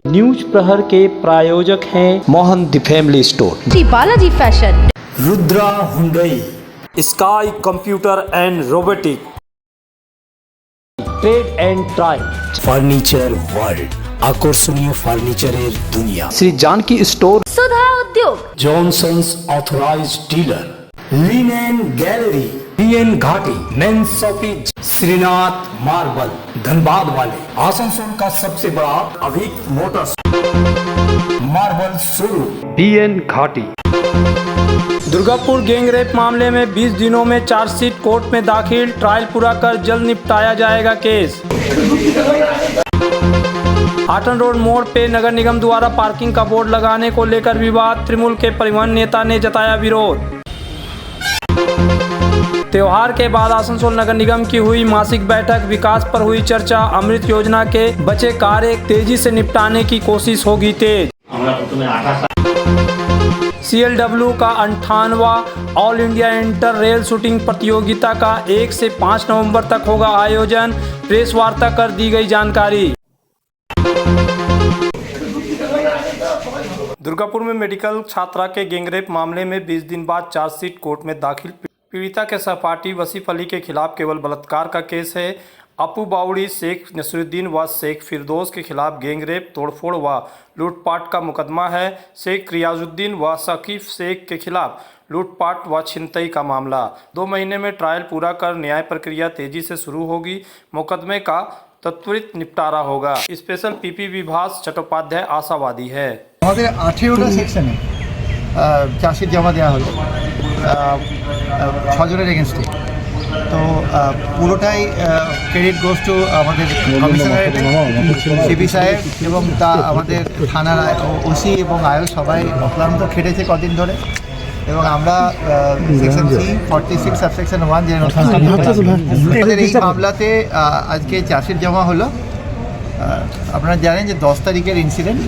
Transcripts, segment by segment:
News प्रहर के प्रायोजक हैं Mohan the family store, Shri Balaji fashion, Rudra Hyundai, sky computer and robotic, trade and try, furniture world, আকর্ষণীয় ফার্নিচারের দুনিয়া। Shri Janaki store, Sudha Udyog, Johnson's authorised dealer, linen gallery, BN Ghati, men's shopping, Shrinath marble, Dhanbad वाले, आसनसोल का सबसे बड़ा Abhik motors marble showroom, BN Ghati. Durgapur gangrape मामले में 20 दिनों में चार्जशीट कोर्ट में दाखिल, ट्रायल पूरा कर जल्द निपटाया जाएगा केस। हाटन रोड मोड़ पे नगर निगम द्वारा पार्किंग का बोर्ड लगाने को लेकर विवाद, तृणमूल के परिवहन नेता ने जताया विरोध। त्योहार के बाद आसनसोल नगर निगम की हुई मासिक बैठक, विकास पर हुई चर्चा, अमृत योजना के बचे कार्य तेजी से निपटाने की कोशिश होगी तेज। CLW का 58वां all India inter rail shooting प्रतियोगिता का 1 से 5 नवंबर तक होगा आयोजन, प्रेस वार्ता कर दी गई जानकारी। दुर्गापुर में मेडिकल छात्रा के गैंगरेप मामले में 20 दिन बाद चार्जशीट कोर्ट में दाखिल। पीड़िता के सहपाठी वसीफ अली के खिलाफ केवल बलात्कार का केस है। अपू बावड़ी, शेख नसरुद्दीन व शेख फिरदौस के खिलाफ गैंगरेप, तोड़फोड़ व लूटपाट का मुकदमा है। शेख रियाजुद्दीन व सकीफ शेख के खिलाफ लूटपाट व छिनतई का मामला। 2 महीने में ट्रायल पूरा कर न्याय प्रक्रिया तेजी से शुरू होगी। मुकदमे का त्वरित निपटारा होगा। स्पेशल पीपी विभास चट्टोपाध्याय आशावादी है। আমাদের 18টা সেকশনে চার্জশিট জমা দেওয়া হলো 6 জনের এগেনস্টে। তো পুরোটাই ক্রেডিট গোজ টু আমাদের কমিশনারেট, সিপি সাহেব এবং তা আমাদের থানার ওসি এবং আয়ো সবাই অক্লান্ত খেটেছে কদিন ধরে। এবং আমরা সেকশন 46 সাবসেকশন 1 যে আমাদের এই মামলাতে আজকে চার্জশিট জমা হলো। আপনারা জানেন যে 10 তারিখের ইনসিডেন্ট,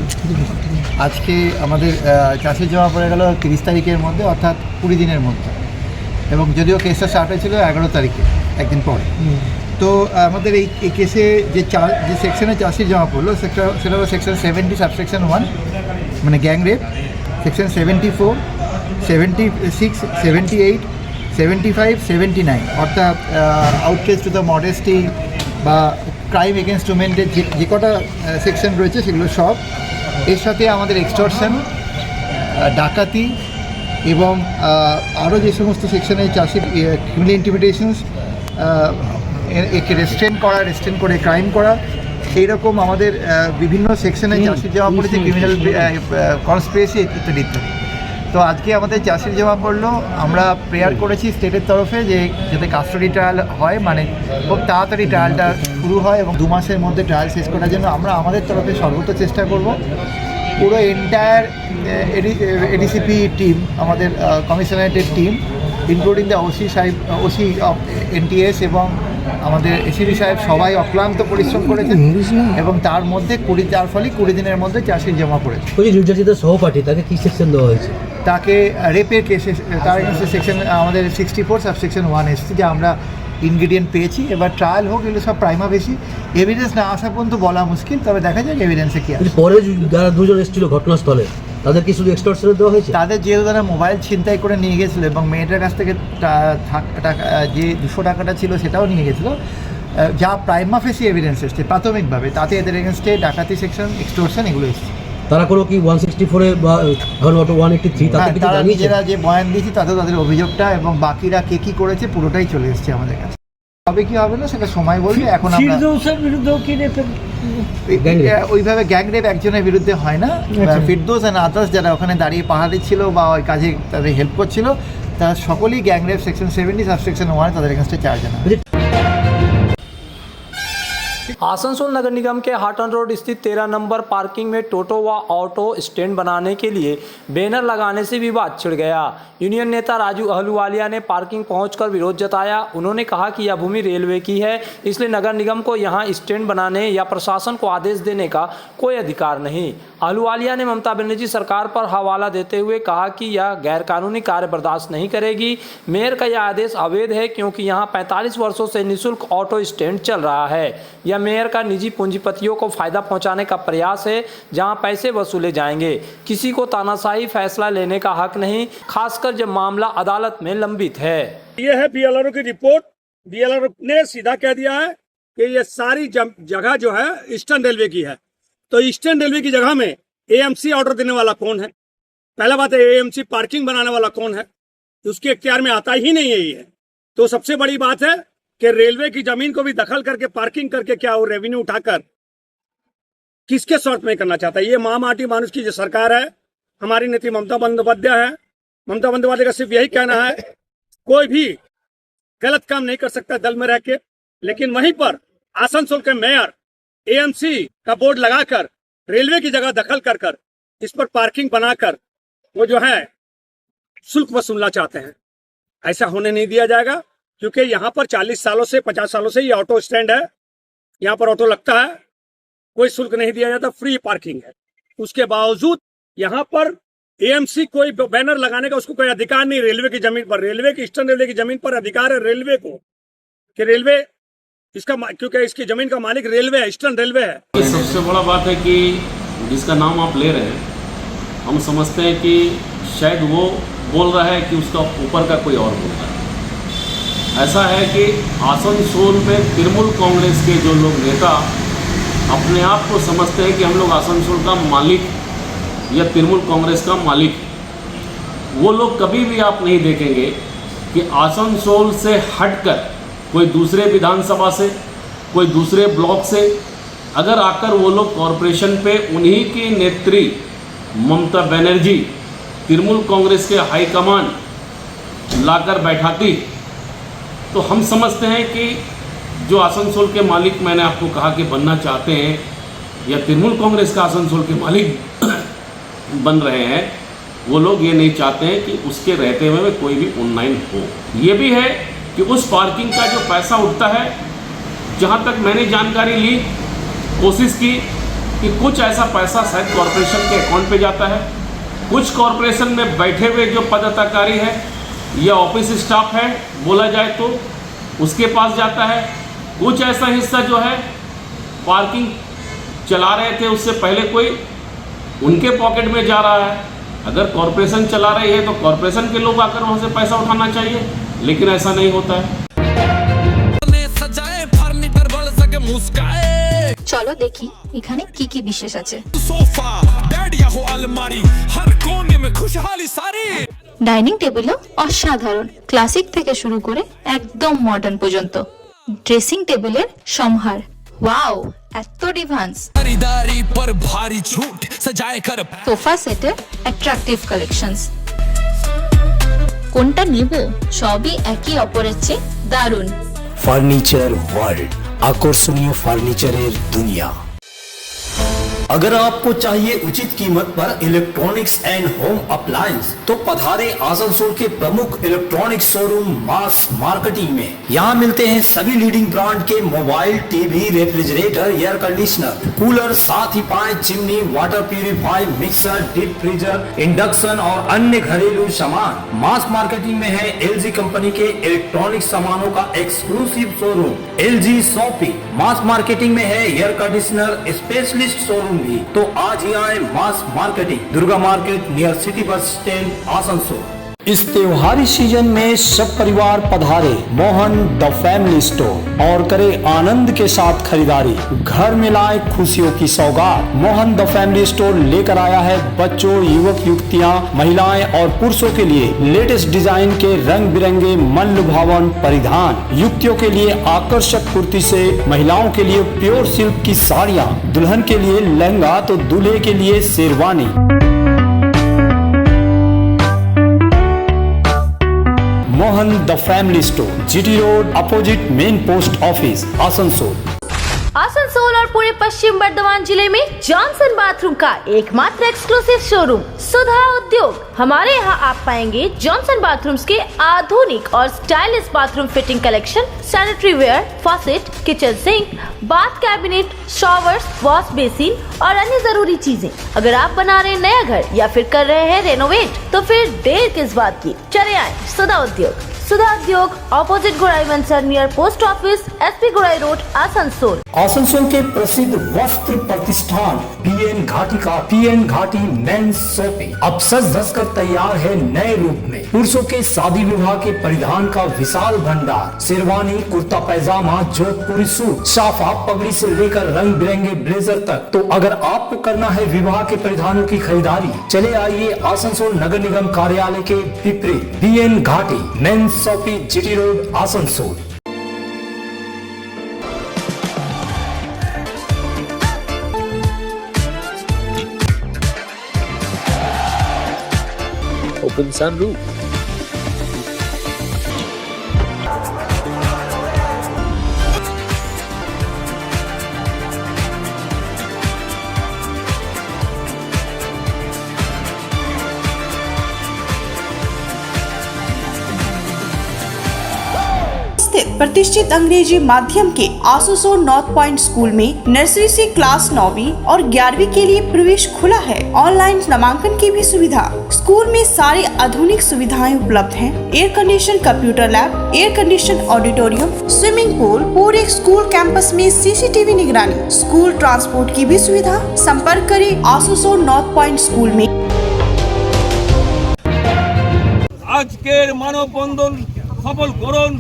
আজকে আমাদের চার্জশিট জমা পড়ে গেল 30 তারিখের মধ্যে, অর্থাৎ 20 দিনের মধ্যে। এবং যদিও কেসটা স্টার্ট হয়েছিল 11 তারিখে, একদিন পরে। তো আমাদের এই কেসে যে সেকশনে চার্জশিট জমা পড়লো সেটা হলো সেকশন 70 সাবসেকশন 1 মানে গ্যাং রেপ, সেকশন 74, 76, 78, 75, 79 অর্থাৎ আউটরেজ টু দ্য মডেস্টি বা ক্রাইম এগেনস্ট উমেনের যে কটা সেকশন রয়েছে সেগুলো সব। এর সাথে আমাদের এক্সটর্শন, ডাকাতি এবং আরও যে সমস্ত সেকশনে চার্জশিট, ক্রিমিনাল ইন্টিমিডেশনস, একে রেস্ট্রেন করে ক্রাইম করা, এইরকম আমাদের বিভিন্ন সেকশনে চার্জশিট জমা পড়েছে, ক্রিমিনাল কনস্পিরেসি ইত্যাদি ইত্যাদি। তো আজকে আমাদের চার্জশিট জমা পড়লো। আমরা প্রেয়ার করেছি স্টেটের তরফে যে যাতে কাস্টডি ট্রায়াল হয়, মানে খুব তাড়াতাড়ি ট্রায়ালটা শুরু হয় এবং 2 মাসের মধ্যে ট্রায়াল শেষ করার জন্য আমরা আমাদের তরফে সর্বোচ্চ চেষ্টা করব। পুরো এন্টায়ার এডিসিপি টিম, আমাদের কমিশনারেটের team, including the OC of NTS এবং আমাদের এসিপি সাহেব সবাই অক্লান্ত পরিশ্রম করেছেন এবং তার মধ্যে 20 দিনের মধ্যে চার্জশিট জমা পড়েছে। নির্যাতিত সহপাঠী তাকে কি সেকশন দেওয়া হয়েছে? তাকে রেপের কেসে তার এগেন্সে সেকশন আমাদের 64 সাবসেকশন 1 এসেছে, যে আমরা ইনগ্রিডিয়েন্ট পেয়েছি। এবার ট্রায়াল হোক, এগুলো সব প্রাইমা বেশি, এভিডেন্স না আসা পর্যন্ত বলা মুশকিল, তবে দেখা যাক এভিডেন্সে কী আছে। পরে যারা 2 জন এসেছিল ঘটনাস্থলে তাদের কি শুধু এক্সটর্শন দেওয়া হয়েছে? তাদের যেহেতু তারা মোবাইল ছিনতাই করে নিয়ে গেছিলো এবং মেয়েটার কাছ থেকে যে 200 টাকাটা ছিল সেটাও নিয়ে গেছিলো, যা প্রাইমা ফেসি এভিডেন্স এসছে প্রাথমিকভাবে, তাতে এদের এগেনস্টে ডাকাতি সেকশন, এক্সটর্শন এগুলো এসছে। তারা কোনো কি 164 বা 183 তারা নিজেরা যে বয়ান দিয়েছি তাতেও তাদের অভিযোগটা এবং বাকিরা কে কী করেছে পুরোটাই চলে এসছে আমাদের কাছে। তবে কি হবে না সেটা সময় বলবে। এখন আমরা ওইভাবে গ্যাং রেপ একজনের বিরুদ্ধে হয় না। ফিরদৌস অ্যান্ড আদার্স যারা ওখানে দাঁড়িয়ে পাহাড় দিচ্ছিল বা ওই কাজে তাদের হেল্প করছিল, তারা সকলেই গ্যাং রেপ সেকশন 70 সাবসেকশন 1 তাদের এগেন্স্টে চার্জ আনা। आसनसोल नगर निगम के हाटन रोड स्थित 13 नंबर पार्किंग में टोटो व ऑटो स्टैंड बनाने के लिए बैनर लगाने से विवाद छिड़ गया। यूनियन नेता राजू अहलूवालिया ने पार्किंग पहुंचकर विरोध जताया। उन्होंने कहा कि यह भूमि रेलवे की है, इसलिए नगर निगम को यहां स्टैंड बनाने या प्रशासन को आदेश देने का कोई अधिकार नहीं। अहलूवालिया ने ममता बनर्जी सरकार पर हवाला देते हुए कहा कि यह गैरकानूनी कार्य बर्दाश्त नहीं करेगी। मेयर का यह आदेश अवैध है क्योंकि यहाँ 45 वर्षों से निःशुल्क ऑटो स्टैंड चल रहा है। यह मेयर का निजी पूंजीपतियों को फायदा पहुंचाने का प्रयास है, जहां पैसे वसूले जाएंगे। किसी को तानाशाही फैसला लेने का हक नहीं, खासकर जब मामला अदालत में लंबित है। ये है बीएलआरओ की रिपोर्ट। बीएलआरओ ने सीधा कह दिया है कि ये सारी जगह जो है ईस्टर्न रेलवे की है। तो ईस्टर्न रेलवे की जगह में एएमसी ऑर्डर देने वाला कौन है? पहला बात है, एएमसी पार्किंग बनाने वाला कौन है? उसके इख्तियार में आता ही नहीं है ये। तो सबसे बड़ी बात है कि रेलवे की जमीन को भी दखल करके पार्किंग करके क्या वो रेवेन्यू उठाकर किसके स्वार्थ में करना चाहता है? ये महामाटी मानुष की जो सरकार है, हमारी नेत्री ममता बंदोपाध्याय है। ममता बंदोपाध्याय का सिर्फ यही कहना है, कोई भी गलत काम नहीं कर सकता दल में रह के। लेकिन वहीं पर आसनसोल के मेयर एएमसी का बोर्ड लगाकर रेलवे की जगह दखल कर इस पर पार्किंग बनाकर वो जो है शुल्क वसूलना चाहते हैं। ऐसा होने नहीं दिया जाएगा, क्योंकि यहाँ पर 40 सालों से 50 सालों से ये ऑटो स्टैंड है। यहाँ पर ऑटो लगता है, कोई शुल्क नहीं दिया जाता, फ्री पार्किंग है। उसके बावजूद यहाँ पर एएमसी कोई बैनर लगाने का उसको कोई अधिकार नहीं। रेलवे की जमीन पर, रेलवे की ईस्टर्न रेलवे की जमीन पर अधिकार है रेलवे को, कि रेलवे इसका, क्योंकि इसकी जमीन का मालिक रेलवे है, ईस्टर्न रेलवे है। सबसे बड़ा बात है कि जिसका नाम आप ले रहे हैं, हम समझते हैं कि शायद वो बोल रहा है कि उसका ऊपर का कोई और बोल रहा है। ऐसा है कि आसनसोल में तृणमूल कांग्रेस के जो लोग नेता अपने आप को समझते हैं कि हम लोग आसनसोल का मालिक या तृणमूल कांग्रेस का मालिक, वो लोग कभी भी आप नहीं देखेंगे कि आसनसोल से हटकर कोई दूसरे विधानसभा से, कोई दूसरे ब्लॉक से अगर आकर वो लोग कॉरपोरेशन पे उन्हीं की नेत्री ममता बनर्जी तृणमूल कांग्रेस के हाईकमान लाकर बैठाती, तो हम समझते हैं कि जो आसनसोल के मालिक मैंने आपको कहा कि बनना चाहते हैं या तृणमूल कांग्रेस का आसनसोल के मालिक बन रहे हैं, वो लोग ये नहीं चाहते हैं कि उसके रहते हुए कोई भी ऑनलाइन हो। ये भी है कि उस पार्किंग का जो पैसा उठता है, जहाँ तक मैंने जानकारी ली, कोशिश की कि कुछ ऐसा पैसा शायद कॉरपोरेशन के अकाउंट पे जाता है, कुछ कॉरपोरेशन में बैठे हुए जो पदाधिकारी है या ऑफिस स्टाफ है बोला जाए तो उसके पास जाता है, कुछ ऐसा हिस्सा जो है पार्किंग चला रहे थे उससे पहले कोई उनके पॉकेट में जा रहा है। अगर कॉरपोरेशन चला रही है तो कॉरपोरेशन के लोग आकर वहाँ से पैसा उठाना चाहिए, लेकिन ऐसा नहीं होता है। চলো দেখি এখানে কি কি বিশেষ আছে। ডাইনিং টেবিলও অসাধারণ, ক্লাসিক থেকে শুরু করে একদম মডার্ন পর্যন্ত। ড্রেসিং টেবিলের সম্ভার, ওয়াও এত ডিভান্স। সোফা সেটের অ্যাট্রাকটিভ কালেকশনস, কোনটা নেব সবই একে অপরের চেয়ে দারুণ। ফার্নিচার ওয়ার্ল্ড, আকর্ষণীয় ফার্নিচারের দুনিয়া। अगर आपको चाहिए उचित कीमत पर इलेक्ट्रॉनिक्स एंड होम अप्लायंस, तो पधारे आसनसोल के प्रमुख इलेक्ट्रॉनिक शोरूम मास मार्केटिंग में। यहाँ मिलते हैं सभी लीडिंग ब्रांड के mobile, TV, refrigerator, air conditioner, cooler, साथ ही पाए chimney, water purify, mixer, deep freezer, induction और अन्य घरेलू सामान। मास मार्केटिंग में है LG कंपनी के इलेक्ट्रॉनिक सामानों का एक्सक्लूसिव शोरूम LG शॉपी। मास मार्केटिंग में है एयर कंडीशनर स्पेशलिस्ट शोरूम भी। तो आज ही आए mass marketing, Durga market near city bus stand, Asansol. इस त्योहारी सीजन में सब परिवार पधारे मोहन द फैमिली स्टोर और करे आनंद के साथ खरीदारी। घर में लाए खुशियों की सौगात। मोहन द फैमिली स्टोर लेकर आया है बच्चों, युवक युवतियां, महिलाएं और पुरुषों के लिए लेटेस्ट डिजाइन के रंग बिरंगे मन लुभावन परिधान। युवतियों के लिए आकर्षक कुर्ती से, महिलाओं के लिए प्योर सिल्क की साड़ियाँ, दुल्हन के लिए लहंगा तो दूल्हे के लिए sherwani. Mohan the family store, GT road, opposite main post office, Asansol. Asansol और पूरे पश्चिम बर्धमान जिले में जॉनसन बाथरूम का एकमात्र एक्सक्लूसिव शोरूम सुधा उद्योग। हमारे यहाँ आप पाएंगे जॉनसन बाथरूम्स के आधुनिक और stylish bathroom fitting collection, sanitary ware, faucet, kitchen sink, bath cabinet, showers, wash basin और अन्य जरूरी चीजें। अगर आप बना रहे हैं नया घर या फिर कर रहे हैं रेनोवेट, तो फिर देर किस बात की, चले आए सुधा Udyog. Sudha Udyog opposite Gorai Manchar near post office SP Gorai road Asansol. Asansol के प्रसिद्ध वस्त्र प्रतिष्ठान PN घाटी का PN घाटी मेंस शॉपिंग अब सज धज कर तैयार है नए रूप में। पुरुषों के शादी विवाह के परिधान का विशाल भंडार, शेरवानी, कुर्ता पैजामा, जोधपुरी सूट, साफा, पगड़ी से लेकर रंग बिरंगे ब्लेजर तक। तो अगर आपको करना है विवाह के परिधानों की खरीदारी, चले आइए आसनसोल नगर निगम कार्यालय के विपरीत PN घाटी men's shopping GT road Asansol. Open sunroof. प्रतिष्ठित अंग्रेजी माध्यम के आसनसोल नॉर्थ पॉइंट स्कूल में नर्सरी से क्लास 9वीं और 11वीं के लिए प्रवेश खुला है। ऑनलाइन नामांकन की भी सुविधा। स्कूल में सारी आधुनिक सुविधाएं उपलब्ध हैं। Air condition computer lab, air condition auditorium, swimming pool, पूरे स्कूल कैंपस में CCTV निगरानी, स्कूल ट्रांसपोर्ट की भी सुविधा। संपर्क करें आसनसोल नॉर्थ पॉइंट स्कूल में। आज के मानवबंधन सफल करुन।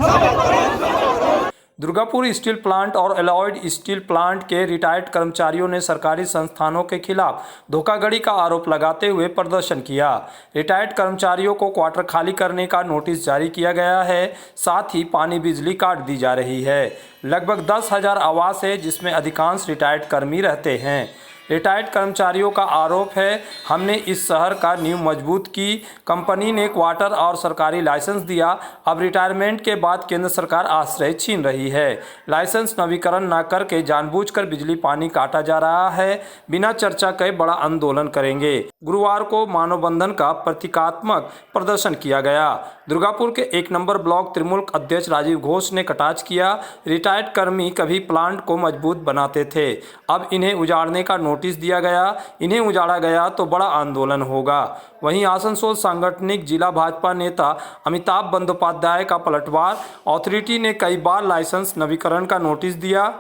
दुर्गापुर स्टील प्लांट और एलॉयड स्टील प्लांट के रिटायर्ड कर्मचारियों ने सरकारी संस्थानों के खिलाफ धोखाधड़ी का आरोप लगाते हुए प्रदर्शन किया। रिटायर्ड कर्मचारियों को क्वार्टर खाली करने का नोटिस जारी किया गया है, साथ ही पानी बिजली काट दी जा रही है। लगभग 10,000 आवास है जिसमें अधिकांश रिटायर्ड कर्मी रहते हैं। रिटायर्ड कर्मचारियों का आरोप है, हमने इस शहर का नींव मजबूत की, कंपनी ने क्वार्टर और सरकारी लाइसेंस दिया, अब रिटायरमेंट के बाद केंद्र सरकार आश्रय छीन रही है। लाइसेंस नवीकरण न करके जानबूझकर बिजली पानी काटा जा रहा है। बिना चर्चा के बड़ा आंदोलन करेंगे। गुरुवार को मानवबंधन का प्रतीकात्मक प्रदर्शन किया गया। दुर्गापुर के 1 नंबर ब्लॉक तृणमूल अध्यक्ष राजीव घोष ने कटाक्ष किया, रिटायर्ड कर्मी कभी प्लांट को मजबूत बनाते थे, अब इन्हें उजाड़ने का नोटिस दिया गया, इन्हें उजाड़ा गया तो बड़ा आंदोलन होगा। वहीं आसनसोल सांगठनिक जिला भाजपा नेता अमिताभ बंदोपाध्याय का पलटवार, अथॉरिटी ने कई बार लाइसेंस नवीकरण का नोटिस दिया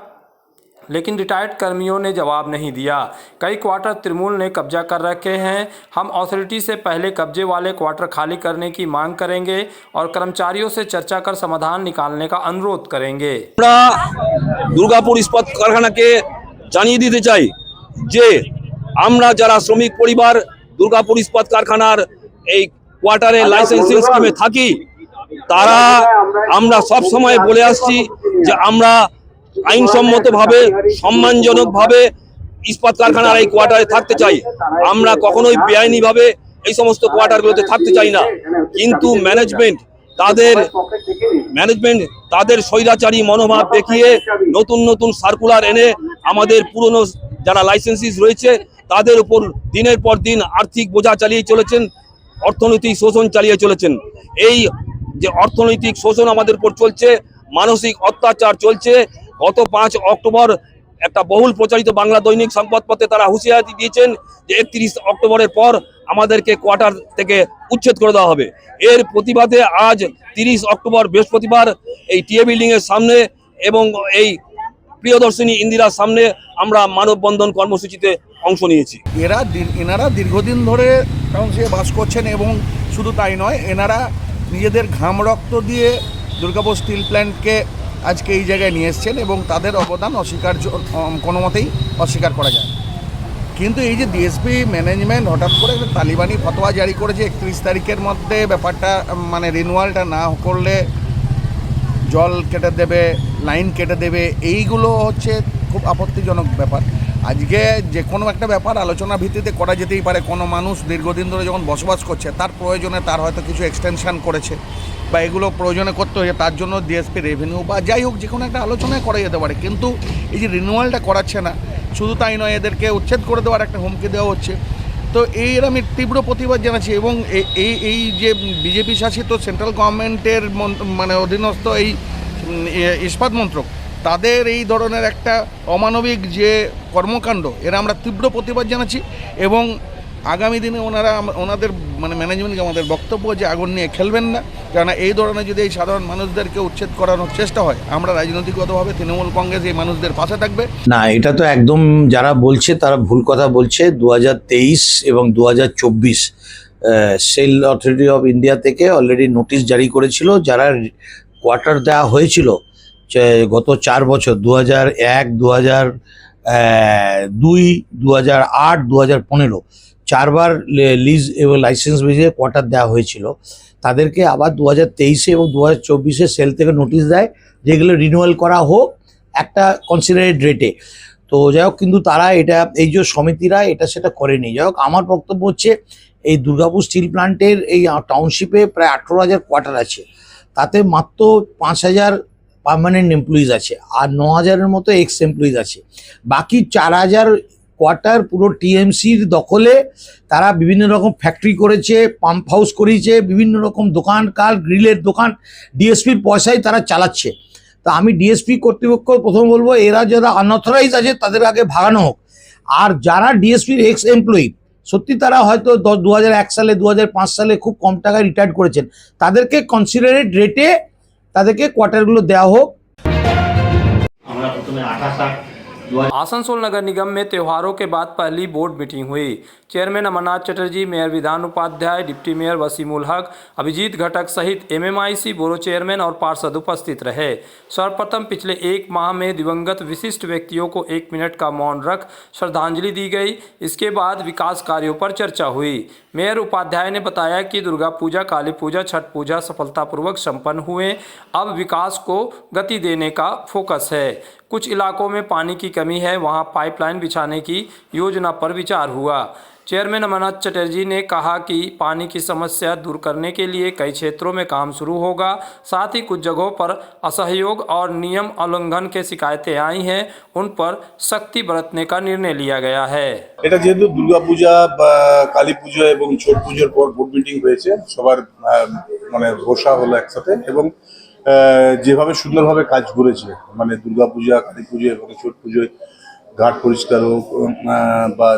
लेकिन रिटायर्ड कर्मियों ने जवाब नहीं दिया। कई क्वार्टर तृणमूल ने कब्जा कर रखे हैं। हम अथॉरिटी से पहले कब्जे वाले क्वार्टर खाली करने की मांग करेंगे और कर्मचारियों से चर्चा कर समाधान निकालने का अनुरोध करेंगे। दुर्गापुर इस्पात कारखाना के জানিয়ে দিতে চাই যে আমরা যারা শ্রমিক পরিবার দুর্গাপুর ইস্পাত কারখানার এই কোয়ার্টারে লাইসেন্সিং স্কিমে থাকি তারা আমরা সব সময় বলে আসছি যে আমরা আইনসম্মতভাবে সম্মানজনকভাবে ইস্পাত কারখানার এই কোয়ার্টারে থাকতে চাই। আমরা কখনোই বেআইনিভাবে এই সমস্ত কোয়ার্টারগুলোতে থাকতে চাই না। কিন্তু ম্যানেজমেন্ট তাদের স্বৈরাচারী মনোভাব দেখিয়ে নতুন নতুন সার্কুলার এনে আমাদের পুরনো যারা লাইসেন্সিস রয়েছে তাদের উপর দিনের পর দিন আর্থিক বোঝা চালিয়ে চলেছেন, অর্থনৈতিক শোষণ চালিয়ে চলেছেন। এই যে অর্থনৈতিক শোষণ আমাদের উপর চলছে, মানসিক অত্যাচার চলছে। গত 5 অক্টোবর একটা বহুল প্রচারিত বাংলা দৈনিক সংবাদপত্রে তারা হুঁশিয়ারি দিয়েছেন যে 31 অক্টোবরের পর আমাদেরকে কোয়ার্টার থেকে উচ্ছেদ করে দেওয়া হবে। এর প্রতিবাদে আজ 30 অক্টোবর বৃহস্পতিবার এই টিএ বিল্ডিং এর সামনে এবং এই প্রিয়দর্শিনী ইন্দিরার সামনে আমরা মানববন্ধন কর্মসূচিতে অংশ নিয়েছি। এনারা দীর্ঘদিন ধরে টাউনশিপে বাস করছেন এবং শুধু তাই নয়, এনারা নিজেদের ঘাম রক্ত দিয়ে দুর্গাপুর স্টিল প্ল্যান্টকে আজকে এই জায়গায় নিয়ে এসছেন এবং তাদের অবদান কোনো মতেই অস্বীকার করা যায়। কিন্তু এই যে ডিএসপি ম্যানেজমেন্ট হঠাৎ করে একটা তালিবানি ফতোয়া জারি করেছে 31 তারিখের মধ্যে ব্যাপারটা মানে রিনুয়ালটা না করলে জল কেটে দেবে, লাইন কেটে দেবে, এইগুলো হচ্ছে খুব আপত্তিজনক ব্যাপার। আজকে যে কোনো একটা ব্যাপার আলোচনা ভিত্তিতে করা যেতেই পারে। কোনো মানুষ দীর্ঘদিন ধরে যখন বসবাস করছে তার প্রয়োজনে তার হয়তো কিছু এক্সটেনশান করেছে বা এগুলো প্রয়োজনে করতে হয়েছে, তার জন্য ডিএসপি রেভিনিউ বা যাই হোক যে কোনো একটা আলোচনায় করা যেতে পারে। কিন্তু এই যে রিনিউয়ালটা করাচ্ছে না, শুধু তাই নয় এদেরকে উচ্ছেদ করে দেওয়ার একটা হুমকি দেওয়া হচ্ছে। তো এর আমি তীব্র প্রতিবাদ জানাচ্ছি এবং এই যে বিজেপি শাসিত সেন্ট্রাল গভর্নমেন্টের মানে অধীনস্থ এই ইস্পাত মন্ত্রক তাদের এই ধরনের একটা অমানবিক যে কর্মকাণ্ড এরা আমরা তীব্র প্রতিবাদ জানাচ্ছি এবং আগামী দিনে ওনাদের মানে ম্যানেজমেন্টকে আমাদের বক্তব্য যে আগুন নিয়ে খেলবেন না, কেননা এই ধরনের যদি এই সাধারণ মানুষদেরকে উচ্ছেদ করানোর চেষ্টা হয়, আমরা রাজনৈতিকভাবে তৃণমূল কংগ্রেস এই মানুষদের পাশে থাকবে। না, এটা তো একদম যারা বলছে তারা ভুল কথা বলছে। 2023 এবং 2024 সেল অথরিটি অফ ইন্ডিয়া থেকে অলরেডি নোটিশ জারি করেছিল। যারা কোয়ার্টার দেওয়া হয়েছিল গত 4 বছর 2001, 2002, 2008, 2015 4বার লিজ এবং লাইসেন্স বেজে কোয়ার্টার দেওয়া হয়েছিল, তাদেরকে আবার 2023 এবং 2024 সেল থেকে নোটিশ দেয় যেগুলো রিনিউয়াল করা হোক একটা কনসিডারেট রেটে। তো যাই হোক, কিন্তু তারা এটা এই যে সমিতিরা এটা সেটা করেনি। যাই হোক, আমার বক্তব্য হচ্ছে এই দুর্গাপুর স্টিল প্ল্যান্টের এই টাউনশিপে প্রায় 18,000 কোয়ার্টার আছে, তাতে মাত্র 5,000 পার্মানেন্ট এমপ্লয়িজ আছে আর 9,000-এর মতো এক্স এমপ্লয়িজ আছে। বাকি 4,000 কোয়ার্টার পুরো টিএমসির দখলে। তারা বিভিন্ন রকম ফ্যাক্টরি করেছে, পাম্প হাউস করেছে, বিভিন্ন রকম দোকান কাল গ্রিলের দোকান ডিএসপির পয়সায় তারা চালাচ্ছে। তা আমি ডিএসপি কর্তৃপক্ষ প্রথম বলবো, এরা যারা আনঅথরাইজ আছে তাদের আগে ভাগানো হোক। আর যারা ডিএসপির এক্স এমপ্লয়ি, সত্যি তারা হয়তো 2001 সালে 2005 সালে খুব কম টাকায় রিটায়ার্ড করেছেন, তাদেরকে কনসিডারেট রেটে তাদেরকে কোয়ার্টারগুলো দেওয়া হোক। आसनसोल नगर निगम में त्योहारों के बाद पहली बोर्ड मीटिंग हुई। चेयरमैन अमरनाथ चटर्जी, मेयर विधान उपाध्याय, डिप्टी मेयर वसीमुल हक, अभिजीत घटक सहित एमएमआईसी बोरो चेयरमैन और पार्षद उपस्थित रहे। सर्वप्रथम पिछले 1 माह में दिवंगत विशिष्ट व्यक्तियों को 1 मिनट का मौन रख श्रद्धांजलि दी गई। इसके बाद विकास कार्यों पर चर्चा हुई। मेयर उपाध्याय ने बताया कि दुर्गा पूजा, काली पूजा, छठ पूजा सफलतापूर्वक संपन्न हुए। अब विकास को गति देने का फोकस है। कुछ इलाकों में पानी की कमी है, वहां पाइपलाइन बिछाने की योजना पर विचार हुआ। चेयरमैन अमरनाथ चटर्जी ने कहा कि पानी की समस्या दूर करने के लिए कई क्षेत्रों में काम शुरू होगा। साथ ही कुछ जगहों पर असहयोग और नियम उल्लंघन के शिकायतें आई हैं, उन पर सख्ती बरतने का निर्णय लिया गया है। এটা যেহেতু দুর্গাপূজা বা কালী পুজো এবং ছট পুজোর পর বোর্ড মিটিং হয়েছে, সবার মানে বসা হলো একসাথে এবং যেভাবে সুন্দরভাবে কাজ করেছে, মানে দুর্গাপূজা, কালী পুজো এবং ছট পুজোয় ঘাট পরিষ্কার হোক বা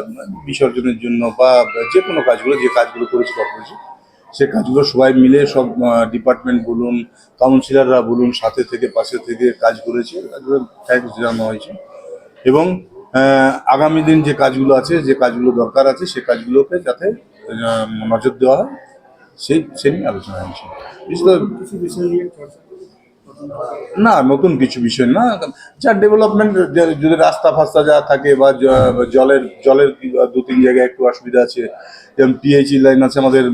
বিসর্জনের জন্য বা যে কোনো কাজগুলো, যে কাজগুলো করেছে কর্পোরেশন, সে কাজগুলো সবাই মিলে সব ডিপার্টমেন্ট বলুন, কাউন্সিলররা বলুন, সাথে থেকে পাশে থেকে কাজ করেছে, থ্যাঙ্কস জানানো হয়েছে। এবং আগামী দিন যে কাজগুলো আছে, যে কাজগুলো দরকার আছে, সে কাজগুলোকে যাতে নজর দেওয়া হয় সেই নিয়ে আলোচনা হয়েছে। না, নতুন কিছু বিষয় না, যা ডেভেলপমেন্ট, যদি রাস্তা ফাস্তা যা থাকে বা জলের 2-3 জায়গায় একটু অসুবিধা আছে, যেমন পিএইচই লাইন আছে আমাদের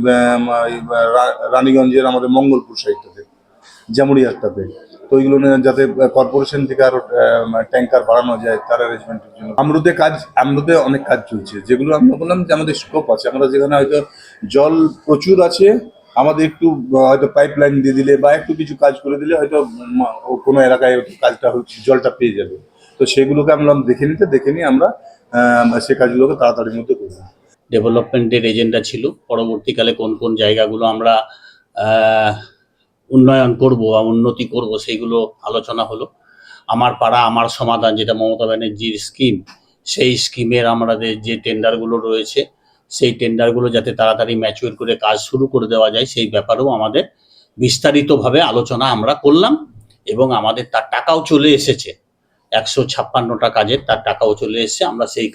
রানীগঞ্জের আমাদের মঙ্গলপুর সাইডটাতে, জামুরিয়াটাতে, তো ওইগুলো যাতে কর্পোরেশন থেকে আরো ট্যাঙ্কার বাড়ানো যায় তার অ্যারেঞ্জমেন্টের জন্য। আমরুদে অনেক কাজ চলছে, যেগুলো আমরা বললাম যে আমাদের স্কোপ আছে। আমরা যেখানে হয়তো জল প্রচুর আছে, আমাদের একটু হয়তো পাইপ লাইন দিয়ে দিলে বা একটু কিছু কাজ করে দিলে হয়তো কোনো এলাকায় কাজটা জলটা পেয়ে যাবে। তো সেগুলোকে আমরা দেখে নিয়ে আমরা সে কাজগুলোকে তাড়াতাড়ির মধ্যে করবো। ডেভেলপমেন্টের এজেন্ডা ছিল, পরবর্তীকালে কোন কোন জায়গাগুলো আমরা উন্নয়ন করব বা উন্নতি করব সেইগুলো আলোচনা হলো। আমার পাড়া আমার সমাধান, যেটা মমতা ব্যানার্জির স্কিম, সেই স্কিমের আমাদের যে টেন্ডারগুলো রয়েছে, সেই টেন্ডারগুলো যাতে তাড়াতাড়ি ম্যাচিউর করে কাজ শুরু করে দেওয়া যায়, সেই ব্যাপারেও আমাদের বিস্তারিতভাবে আলোচনা আমরা করলাম এবং আমাদের তার টাকাও চলে এসেছে। 156টা কাজের তার টাকাও চলে এসেছে। আমরা সেই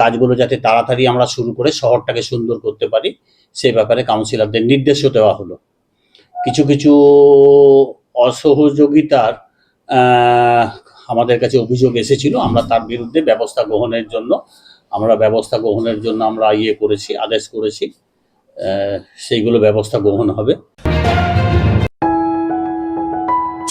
কাজগুলো যাতে তাড়াতাড়ি আমরা শুরু করে শহরটাকে সুন্দর করতে পারি, সেই ব্যাপারে কাউন্সিলরদের নির্দেশও দেওয়া হলো। কিছু কিছু অসহযোগিতার আমাদের কাছে অভিযোগ এসেছিল, আমরা তার বিরুদ্ধে ব্যবস্থা গ্রহণের জন্য আমরা করেছি, আদেশ করেছি, সেইগুলো ব্যবস্থা গ্রহণ হবে।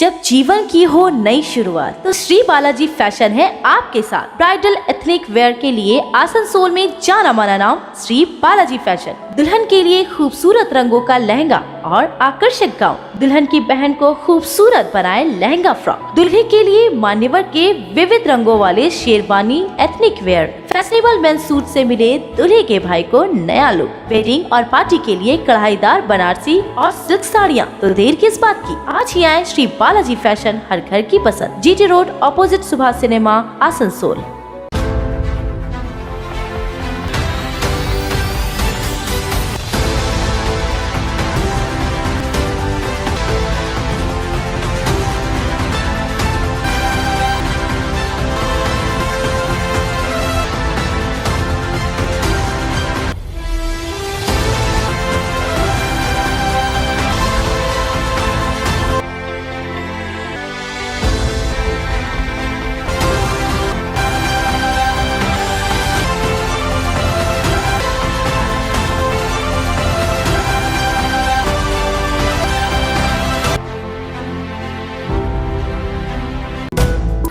जब जीवन की हो नई शुरुआत तो श्री बालाजी फैशन है आपके साथ। ब्राइडल एथनिक वेयर के लिए आसनसोल में जाना माना नाम श्री बालाजी फैशन। दुल्हन के लिए खूबसूरत रंगों का लहंगा और आकर्षक गाउन, दुल्हन की बहन को खूबसूरत बनाए लहंगा फ्रॉक, दुल्हे के लिए मान्यवर के विविध रंगों वाले sherwani ethnic wear, fashionable men's suit से मिले दूल्हे के भाई को नया लुक, वेडिंग और पार्टी के लिए कढ़ाईदार बनारसी और सिल्क साड़ियाँ। तो देर किस बात की, आज ही आए श्री बालाजी फैशन, हर घर की पसंद, GT road opposite Subhash cinema, Asansol.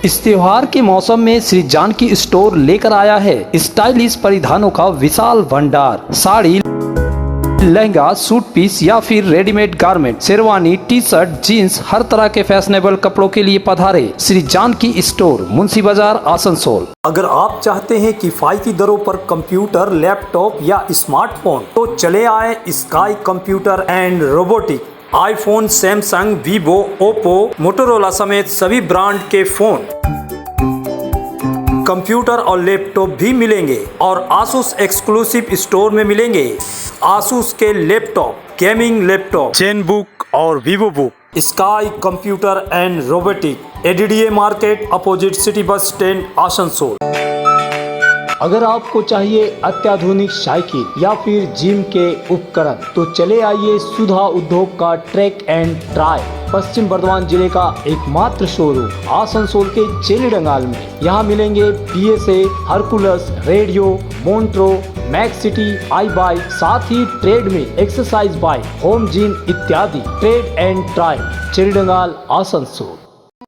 इस त्योहार के मौसम में श्री जानकी स्टोर लेकर आया है स्टाइलिश परिधानों का विशाल भंडार। साड़ी, लहंगा, सूट पीस या फिर readymade garment, sherwani, T shirt, jeans, हर तरह के फैशनेबल कपड़ों के लिए पधारे श्री जानकी स्टोर, मुंशी बाजार, आसनसोल। अगर आप चाहते हैं किफायती दरों पर कंप्यूटर, लैपटॉप या स्मार्टफोन तो चले आए sky computer and robotic. IPhone, Samsung, Vivo, Oppo, Motorola समेत सभी ब्रांड के फोन, कंप्यूटर और लैपटॉप भी मिलेंगे और आसूस एक्सक्लूसिव स्टोर में मिलेंगे आसूस के laptop, gaming laptop, Zen book और Vivo book. Sky computer and robotic, ADDA market, opposite city bus stand, Asansol. अगर आपको चाहिए अत्याधुनिक साइकिल या फिर जिम के उपकरण तो चले आइए सुधा उद्योग का ट्रैक एंड ट्राई, पश्चिम बर्धमान जिले का एकमात्र शोरूम आसनसोल के चेली डंगाल में। यहाँ मिलेंगे PSA, Hercules, radio, Montra, Max city, I bike, साथ ही ट्रेड में एक्सरसाइज बाइक, होम जिम इत्यादि। Trade and try, Cheli Dangal, Asansol.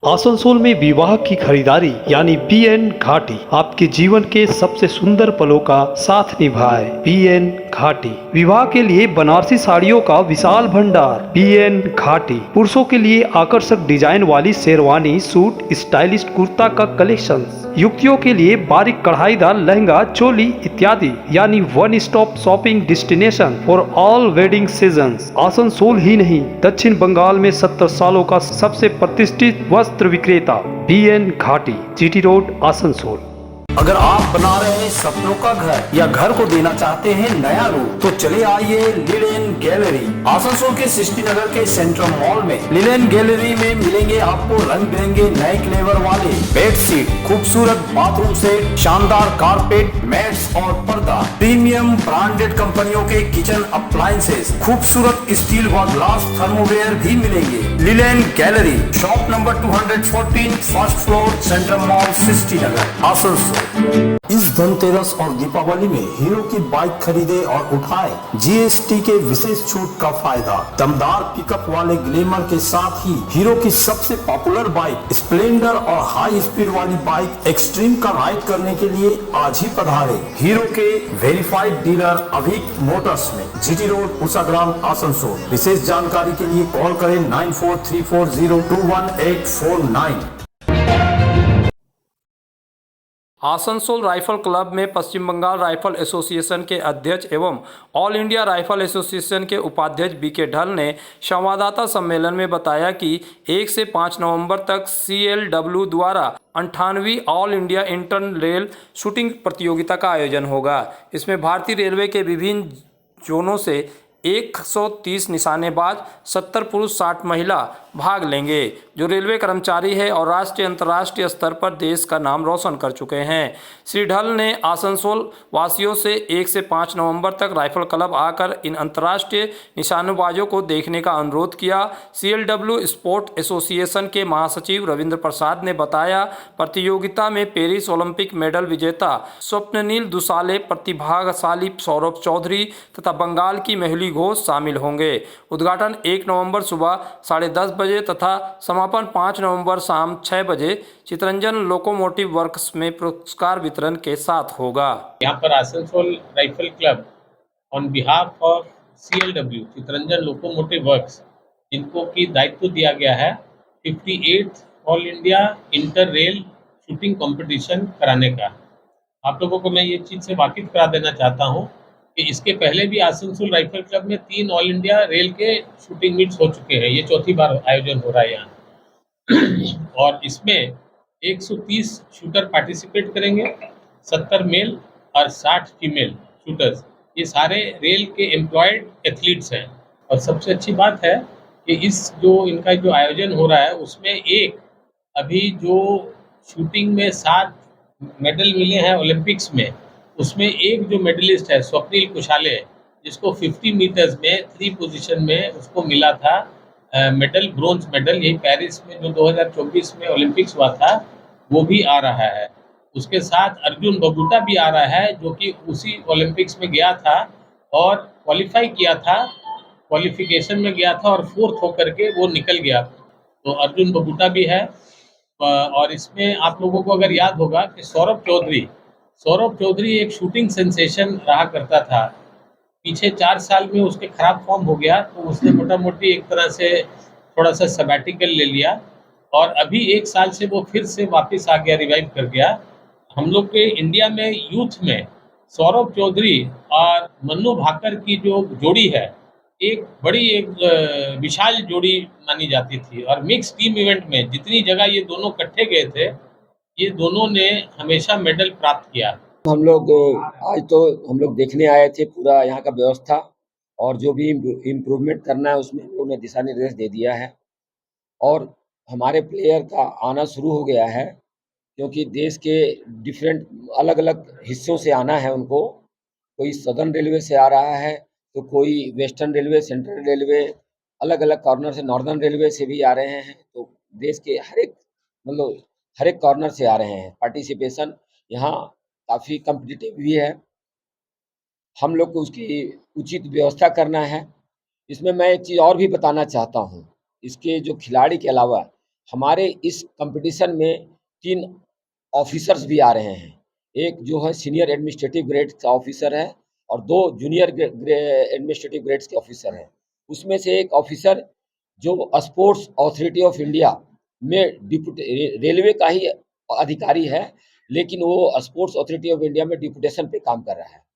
Asansol में विवाह की खरीदारी यानी BN घाटी आपके जीवन के सबसे सुंदर पलों का साथ निभाए। BN घाटी विवाह के लिए बनारसी साड़ियों का विशाल भंडार। BN घाटी पुरुषों के लिए आकर्षक डिजाइन वाली शेरवानी, सूट, स्टाइलिश कुर्ता का कलेक्शन, युवतियों के लिए बारीक कढ़ाईदार लहंगा, चोली इत्यादि, यानी one stop shopping destination for all wedding seasons. Asansol ही नहीं, दक्षिण बंगाल में 70 सालों का सबसे प्रतिष्ठित वस्त्र विक्रेता BN घाटी, GT रोड, आसनसोल। अगर आप बना रहे हैं सपनों का घर या घर को देना चाहते हैं नया रूप तो चले आइए लिलेन गैलरी। आसनसोल के सृष्टि नगर के सेंट्रल मॉल में लिलेन गैलरी में मिलेंगे आपको रंग बिरंगे नए क्लेवर वाले बेडशीट, खूबसूरत बाथरूम सेट, शानदार कारपेट, मैट्स और पर्दा, प्रीमियम ब्रांडेड कंपनियों के किचन अप्लायंसेस, खूबसूरत स्टील व ग्लास थर्मोवेयर भी मिलेंगे। Linen gallery, shop number 214, first floor, central mall, Srishti Nagar, Asansol. इस धनतेरस और दीपावली में हीरो की बाइक खरीदे और उठाए GST के विशेष छूट का फायदा। दमदार पिकअप वाले ग्लैमर के साथ ही हीरो की सबसे पॉपुलर बाइक स्प्लेंडर और हाई स्पीड वाली बाइक एक्सट्रीम का राइड करने के लिए आज ही पधारे हीरो के वेरीफाइड डीलर अभिक मोटर्स में, GT रोड, उषाग्राम, आसनसोल। विशेष जानकारी के लिए कॉल करें 9434021849। आसनसोल राइफल क्लब में पश्चिम बंगाल राइफल एसोसिएशन के अध्यक्ष एवं ऑल इंडिया राइफल एसोसिएशन के उपाध्यक्ष BK ढल ने संवाददाता सम्मेलन में बताया कि 1 से 5 नवंबर तक CLW द्वारा 98वीं all India inter rail shooting प्रतियोगिता का आयोजन होगा। इसमें भारतीय रेलवे के विभिन्न जोनों से 130 निशानेबाज, 70 पुरुष, 60 महिला भाग लेंगे, जो रेलवे कर्मचारी है और राष्ट्रीय अंतर्राष्ट्रीय स्तर पर देश का नाम रोशन कर चुके हैं। श्री ढल ने आसनसोल वासियों से 1 से 5 नवंबर तक राइफल क्लब आकर इन अंतर्राष्ट्रीय निशानेबाजों को देखने का अनुरोध किया। CLW स्पोर्ट एसोसिएशन के महासचिव रविंद्र प्रसाद ने बताया, प्रतियोगिता में पेरिस ओलंपिक मेडल विजेता स्वप्ननील दुसाले, प्रतिभाशाली सौरभ चौधरी तथा बंगाल की मेहुली घोष शामिल होंगे। उद्घाटन 1 नवंबर सुबह 10:30 बजे तथा समापन 5 नवंबर शाम 6 बजे चितरंजन लोकोमोटिव वर्क्स में पुरस्कार वितरण के साथ होगा। यहाँ पर Asansol rifle club on behalf of CLW Chittaranjan locomotive works, जिनको की दायित्व दिया गया है 58th all India inter rail shooting competition कराने का। आप लोगों को मैं ये चीज़ से वाकिफ करा देना चाहता हूँ कि इसके पहले भी आसनसोल राइफल क्लब में 3 ऑल इंडिया रेल के शूटिंग मीट्स हो चुके हैं। ये चौथी बार आयोजन हो रहा है यहाँ और इसमें 130 शूटर पार्टिसिपेट करेंगे, 70 मेल और 60 फीमेल शूटर्स। ये सारे रेल के एम्प्लॉयड एथलीट्स हैं। और सबसे अच्छी बात है कि इनका जो आयोजन हो रहा है उसमें अभी जो शूटिंग में 7 मेडल मिले हैं ओलंपिक्स में, उसमें एक जो मेडलिस्ट है स्वप्निल कुशाले, जिसको 50 मीटर्स में 3 पोजीशन में उसको मिला था मेडल, ब्रोंज मेडल, यही पेरिस में जो 2024 में ओलंपिक्स हुआ था वो भी आ रहा है। उसके साथ अर्जुन बबूटा भी आ रहा है, जो कि उसी ओलंपिक्स में गया था और क्वालिफाई किया था, क्वालिफिकेशन में गया था और 4th होकर के वो निकल गया। तो अर्जुन बबूटा भी है। और इसमें आप लोगों को अगर याद होगा कि सौरभ चौधरी एक शूटिंग सेंसेशन रहा करता था। पीछे 4 साल में उसके खराब फॉर्म हो गया, तो उसने मोटा मोटी एक तरह से थोड़ा सा सबैटिकल ले लिया और अभी 1 साल से वो फिर से वापस आ गया, रिवाइव कर गया। हम लोग के इंडिया में यूथ में सौरभ चौधरी और मन्नू भाकर की जो जोड़ी है, एक विशाल जोड़ी मानी जाती थी। और मिक्स टीम इवेंट में जितनी जगह ये दोनों इकट्ठे गए थे, ये दोनों ने हमेशा मेडल प्राप्त किया। हम लोग आज तो हम लोग देखने आए थे पूरा यहाँ का व्यवस्था, और जो भी इम्प्रूवमेंट करना है उसमें हम लोग ने दिशा निर्देश दे दिया है। और हमारे प्लेयर का आना शुरू हो गया है, क्योंकि देश के डिफरेंट अलग अलग हिस्सों से आना है उनको। कोई सदर्न रेलवे से आ रहा है, तो कोई वेस्टर्न रेलवे, सेंट्रल रेलवे, अलग अलग कॉर्नर से, नॉर्दर्न रेलवे से भी आ रहे हैं। तो देश के हर एक कॉर्नर से आ रहे हैं। पार्टिसिपेशन यहाँ काफ़ी कम्पिटिटिव भी है। हम लोग को उसकी उचित व्यवस्था करना है। इसमें मैं एक चीज़ और भी बताना चाहता हूँ, इसके जो खिलाड़ी के अलावा हमारे इस कंपटीशन में 3 ऑफिसर्स भी आ रहे हैं। एक जो है सीनियर एडमिनिस्ट्रेटिव ग्रेड का ऑफिसर है और 2 जूनियर एडमिनिस्ट्रेटिव ग्रेड्स के ऑफिसर हैं। उसमें से एक ऑफिसर जो स्पोर्ट्स अथॉरिटी ऑफ इंडिया में रेलवे का ही अधिकारी है, लेकिन वो स्पोर्ट्स अथॉरिटी ऑफ इंडिया में डिप्यूटेशन पे काम कर रहा है।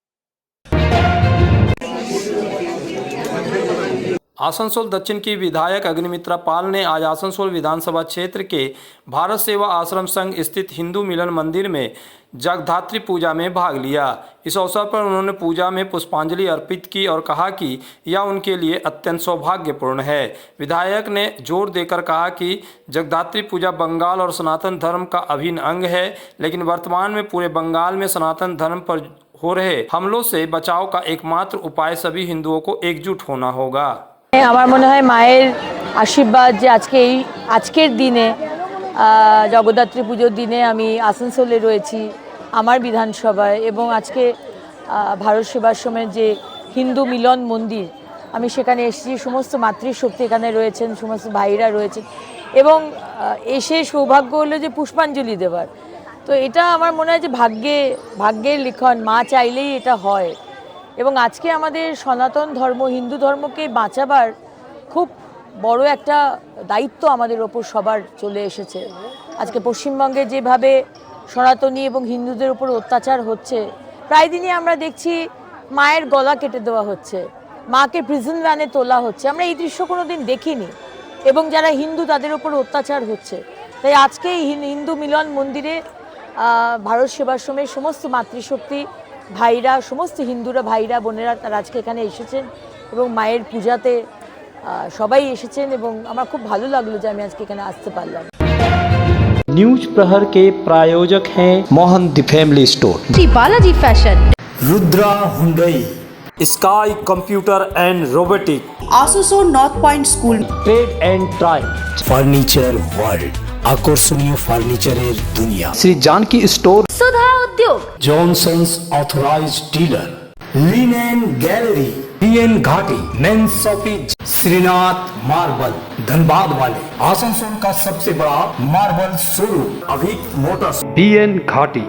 आसनसोल दक्षिण की विधायक अग्निमित्रा पाल ने आज आसनसोल विधानसभा क्षेत्र के भारत सेवा आश्रम संघ स्थित हिंदू मिलन मंदिर में जगधात्री पूजा में भाग लिया। इस अवसर पर उन्होंने पूजा में पुष्पांजलि अर्पित की और कहा कि यह उनके लिए अत्यंत सौभाग्यपूर्ण है। विधायक ने जोर देकर कहा कि जगधात्री पूजा बंगाल और सनातन धर्म का अभिन्न अंग है, लेकिन वर्तमान में पूरे बंगाल में सनातन धर्म पर हो रहे हमलों से बचाव का एकमात्र उपाय सभी हिंदुओं को एकजुट होना होगा। আমার মনে হয় মায়ের আশীর্বাদ যে আজকের দিনে জগদ্ধাত্রী পুজোর দিনে আমি আসানসোলে রয়েছি আমার বিধানসভায়, এবং আজকে ভারত সেবাশ্রমের যে হিন্দু মিলন মন্দির আমি সেখানে এসেছি। সমস্ত মাতৃশক্তি এখানে রয়েছেন, সমস্ত ভাইরা রয়েছেন, এবং এসে সৌভাগ্য হলো যে পুষ্পাঞ্জলি দেওয়ার। তো এটা আমার মনে হয় যে ভাগ্যের লিখন, মা চাইলেই এটা হয়। এবং আজকে আমাদের সনাতন ধর্ম, হিন্দু ধর্মকে বাঁচাবার খুব বড় একটা দায়িত্ব আমাদের ওপর সবার চলে এসেছে। আজকে পশ্চিমবঙ্গে যেভাবে সনাতনী এবং হিন্দুদের উপর অত্যাচার হচ্ছে, প্রায় দিনই আমরা দেখছি মায়ের গলা কেটে দেওয়া হচ্ছে, মাকে প্রিজন ভ্যানে তোলা হচ্ছে। আমরা এই দৃশ্য কোনো দিন দেখিনি, এবং যারা হিন্দু তাদের উপর অত্যাচার হচ্ছে। তাই আজকে হিন্দু মিলন মন্দিরে ভারত সেবাশ্রমের সমস্ত মাতৃশক্তি ভাইরা, সমস্ত হিন্দুরা ভাইরা বোনেরা তারা আজকে এখানে এসেছেন এবং মায়ের পূজাতে সবাই এসেছেন, এবং আমার খুব ভালো লাগলো যে আমি আজকে এখানে আসতে পারলাম। न्यूज प्रहर के प्रायोजक हैं Mohan the family store, Shri Balaji fashion, Rudra Hyundai, sky computer and robotic, Asansol north point school, trade and try, furniture world, আকর্ষণীয় ফার্নিচারের দুনিয়া, Shri Janaki store, Sudha Udyog, Johnson's authorised dealer, linen gallery, BN Ghati, men's shopping, Shrinath marble, Dhanbad वाले, आसनसोल का सबसे बड़ा marble showroom, Abhik motors, BN घाटी।